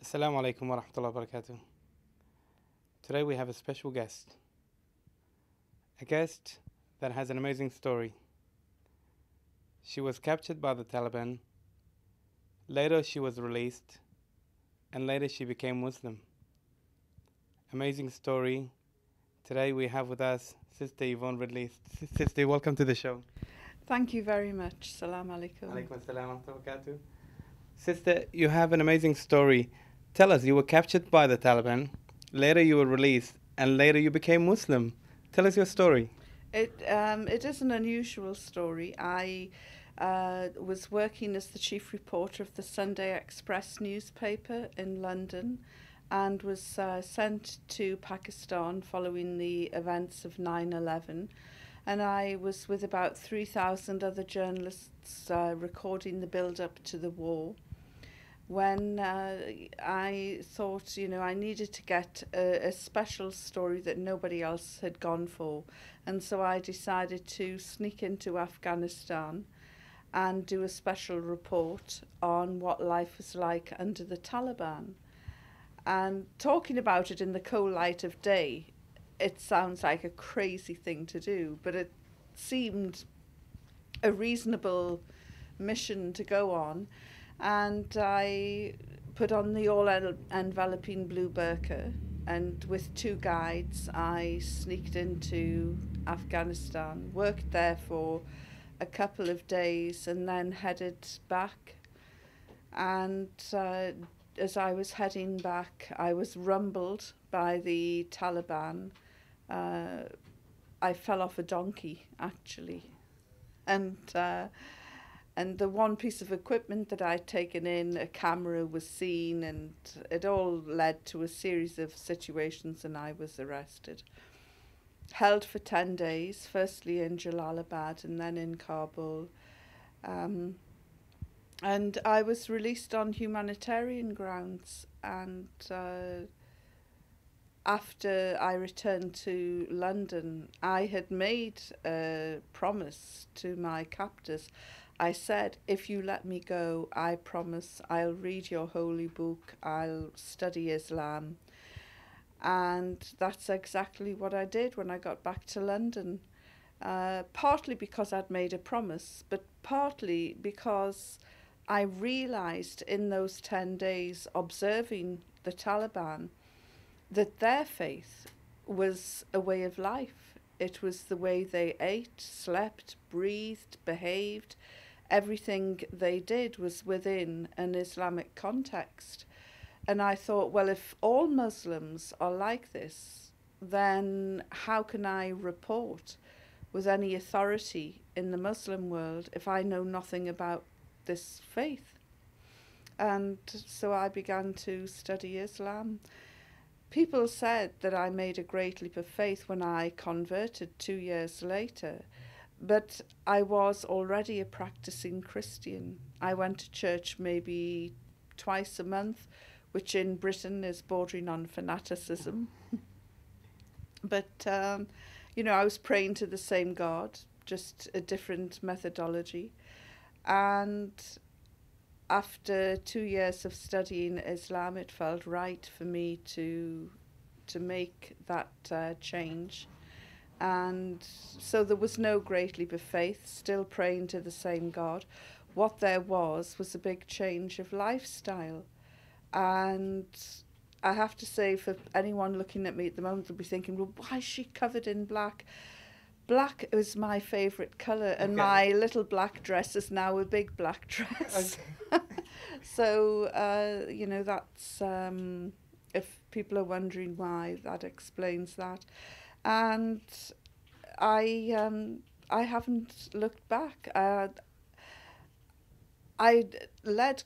Assalamu alaikum wa rahmatullahi wa barakatuh. Today we have a special guest. A guest that has an amazing story. She was captured by the Taliban. Later she was released. And later she became Muslim. Amazing story. Today we have with us Sister Yvonne Ridley. Sister, welcome to the show. Thank you very much. Salam alaikum. Alaikum assalam wa rahmatullahi wa barakatuh. Sister, you have an amazing story. Tell us, you were captured by the Taliban. Later you were released. And later you became Muslim. Tell us your story. It is an unusual story. I was working as the chief reporter of the Sunday Express newspaper in London and was sent to Pakistan following the events of 9/11. And I was with about 3,000 other journalists recording the build-up to the war. When I thought, I needed to get a special story that nobody else had gone for. And so I decided to sneak into Afghanistan and do a special report on what life was like under the Taliban. And talking about it in the cold light of day, it sounds like a crazy thing to do, but it seemed a reasonable mission to go on. And I put on the all-enveloping blue burqa, and with two guides I sneaked into Afghanistan, worked there for a couple of days and then headed back. And as I was heading back, I was rumbled by the Taliban. I fell off a donkey, actually. And the one piece of equipment that I'd taken in, a camera, was seen, and it all led to a series of situations, and I was arrested. Held for 10 days, firstly in Jalalabad and then in Kabul. And I was released on humanitarian grounds, and after I returned to London, I had made a promise to my captors. I said, if you let me go, I promise I'll read your holy book, I'll study Islam. And that's exactly what I did when I got back to London. Partly because I'd made a promise, but partly because I realised in those 10 days observing the Taliban that their faith was a way of life. It was the way they ate, slept, breathed, behaved. Everything they did was within an Islamic context. And I thought, well, if all Muslims are like this, then how can I report with any authority in the Muslim world if I know nothing about this faith? And so I began to study Islam. People said that I made a great leap of faith when I converted 2 years later. But I was already a practicing Christian. I went to church maybe twice a month, which in Britain is bordering on fanaticism. But, I was praying to the same God, just a different methodology. And after 2 years of studying Islam, it felt right for me to make that change. And so there was no great leap of faith, still praying to the same God. What there was a big change of lifestyle. And I have to say, for anyone looking at me at the moment, they'll be thinking, well, why is she covered in black? Black is my favourite colour, and my little black dress is now a big black dress. Okay. So, that's, if people are wondering why, that explains that. And I haven't looked back. I'd led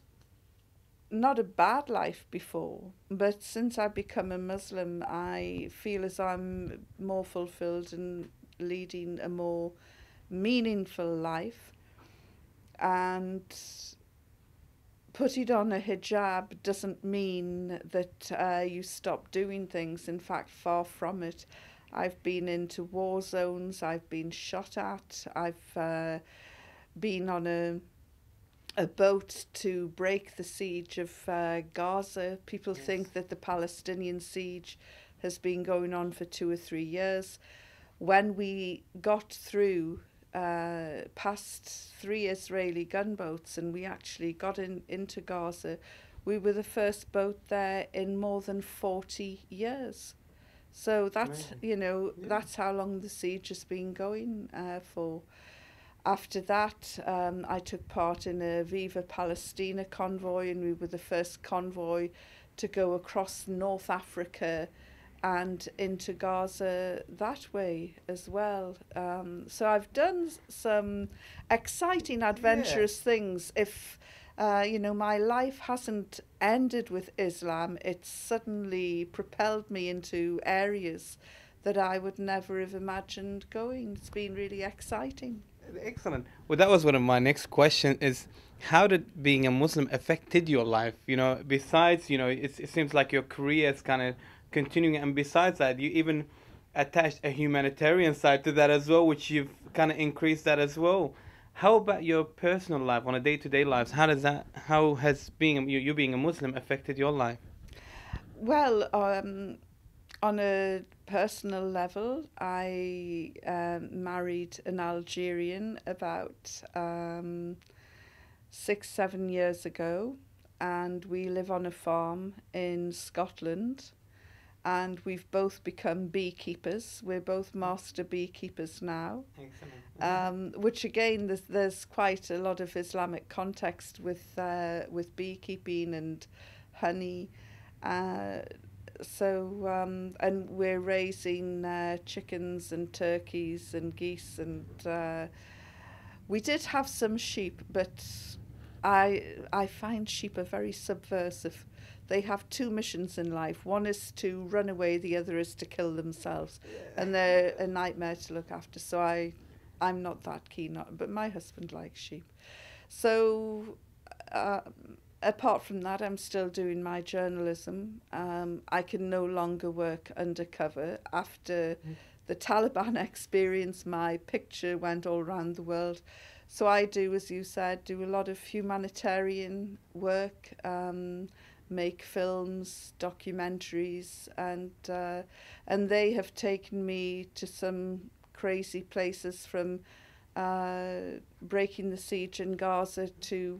not a bad life before, but since I've become a Muslim, I feel as I'm more fulfilled and leading a more meaningful life. And putting on a hijab doesn't mean that you stop doing things. In fact, far from it. I've been into war zones, I've been shot at, I've been on a boat to break the siege of Gaza. People Yes. think that the Palestinian siege has been going on for 2 or 3 years. When we got through past 3 Israeli gunboats and we actually got into Gaza, we were the first boat there in more than 40 years. So that's, Amazing. Yeah. that's how long the siege has been going for. After that, I took part in a Viva Palestina convoy, and we were the first convoy to go across North Africa and into Gaza that way as well. So I've done some exciting, adventurous things. If my life hasn't ended with Islam, it's suddenly propelled me into areas that I would never have imagined going. It's been really exciting. Excellent. Well, that was one of my next question is how did being a Muslim affected your life? Besides, it seems like your career is kind of continuing, and besides that, you even attached a humanitarian side to that as well, which you've kind of increased that as well. How about your personal life on a day-to-day lives? How has you being a Muslim affected your life? Well, on a personal level, I married an Algerian about 6, 7 years ago, and we live on a farm in Scotland. And we've both become beekeepers. We're both master beekeepers now. Excellent. Which again, there's quite a lot of Islamic context with beekeeping and honey. Uh, and we're raising chickens and turkeys and geese, and we did have some sheep, but I find sheep are very subversive. They have two missions in life. One is to run away, the other is to kill themselves, and they're a nightmare to look after. So I'm not that keen on, but my husband likes sheep. So apart from that, I'm still doing my journalism. I can no longer work undercover. After the Taliban experience, my picture went all around the world. So I do, as you said, do a lot of humanitarian work, make films, documentaries, and they have taken me to some crazy places, from breaking the siege in Gaza to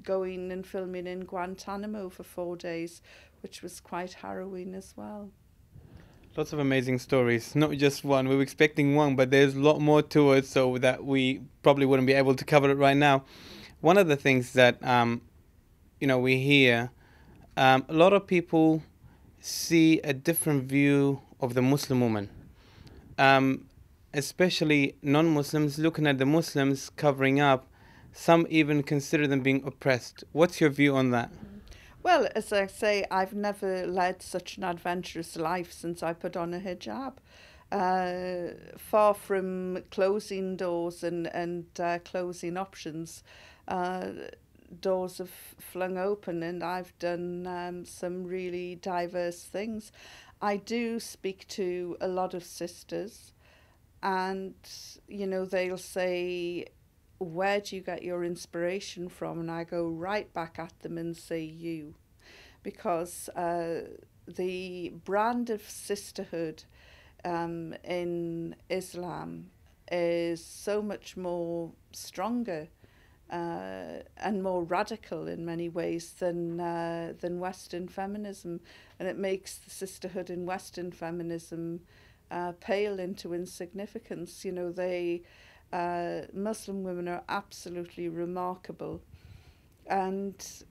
going and filming in Guantanamo for 4 days, which was quite harrowing as well. Lots of amazing stories, not just one. We were expecting one, but there's a lot more to it, so that we probably wouldn't be able to cover it right now. One of the things that we hear, a lot of people see a different view of the Muslim woman, especially non-Muslims looking at the Muslims covering up. Some even consider them being oppressed. What's your view on that? Well, as I say, I've never led such an adventurous life since I put on a hijab. Far from closing doors and closing options, doors have flung open, and I've done some really diverse things. I do speak to a lot of sisters, and they'll say, where do you get your inspiration from? And I go right back at them and say, you. Because the brand of sisterhood in Islam is so much more stronger and more radical in many ways than Western feminism, and it makes the sisterhood in Western feminism pale into insignificance. Muslim women are absolutely remarkable, and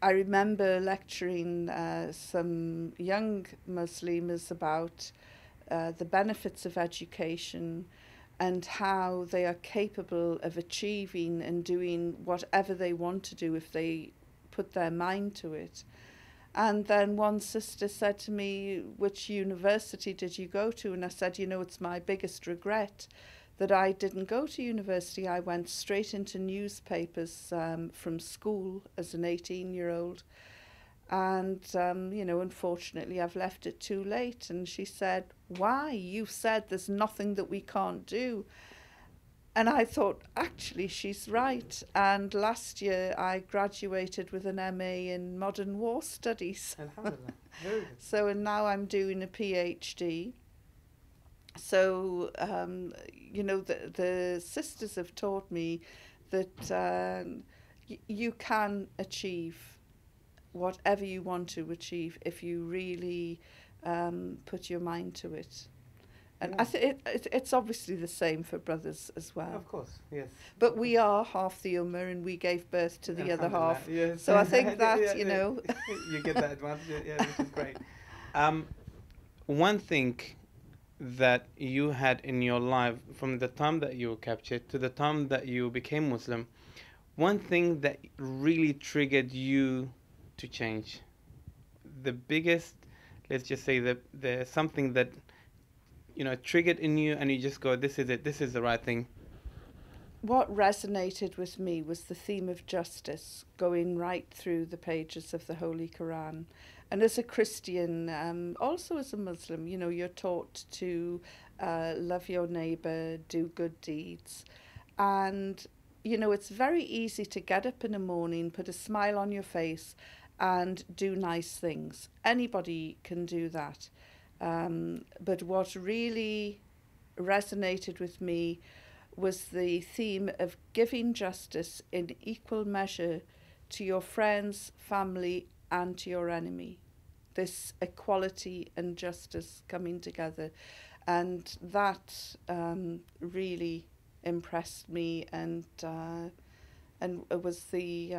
I remember lecturing some young Muslims about the benefits of education and how they are capable of achieving and doing whatever they want to do if they put their mind to it. And then one sister said to me, which university did you go to? And I said, it's my biggest regret that I didn't go to university. I went straight into newspapers from school as an 18-year-old. And, unfortunately, I've left it too late. And she said, why? You said there's nothing that we can't do. And I thought, actually, she's right. And last year I graduated with an MA in Modern War Studies. Alhamdulillah. Very good. So, and now I'm doing a PhD. So, the sisters have taught me that you can achieve whatever you want to achieve if you really put your mind to it. And I think it's obviously the same for brothers as well. Of course, yes. But we are half the ummah and we gave birth to the other half. Yes. So I think that, Yeah, you know. you get that advantage, yeah, which is great. One thing that you had in your life from the time that you were captured to the time that you became Muslim, one thing that really triggered you to change, the biggest, let's just say the something that triggered in you and you just go, this is it, this is the right thing. What resonated with me was the theme of justice going right through the pages of the Holy Quran. And as a Christian, also as a Muslim, you're taught to love your neighbour, do good deeds. And, it's very easy to get up in the morning, put a smile on your face and do nice things. Anybody can do that. But what really resonated with me was the theme of giving justice in equal measure to your friends, family, and to your enemy. This equality and justice coming together. And that really impressed me, and it was the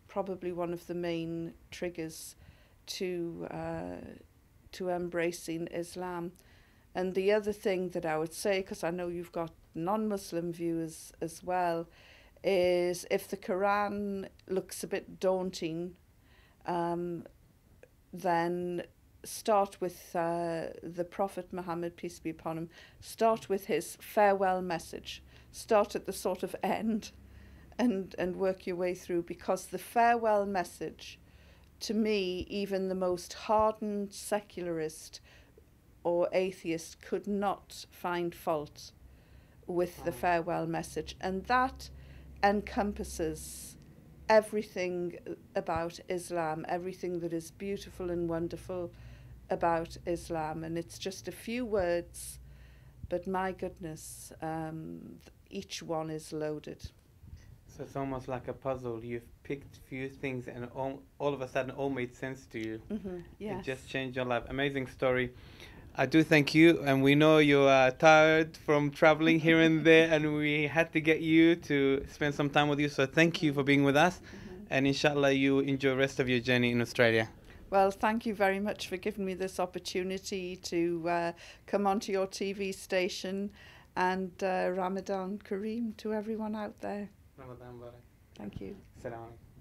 probably one of the main triggers to embracing Islam. And the other thing that I would say, because I know you've got non-Muslim viewers as well, is if the Quran looks a bit daunting, then start with the Prophet Muhammad, peace be upon him, start with his farewell message. Start at the sort of end and work your way through, because the farewell message, to me, even the most hardened secularist or atheist could not find fault with the farewell message. And that encompasses everything about Islam, everything that is beautiful and wonderful about Islam. And it's just a few words, but my goodness, each one is loaded. So it's almost like a puzzle. You've picked few things and all of a sudden all made sense to you. Mm-hmm. Yes. It just changed your life. Amazing story. I do thank you, and we know you are tired from traveling here and there, and we had to get you to spend some time with you. So thank you for being with us, and inshallah you enjoy the rest of your journey in Australia. Well, thank you very much for giving me this opportunity to come onto your TV station, and Ramadan Kareem to everyone out there. Ramadan Barak. Thank you. Assalamu alaikum.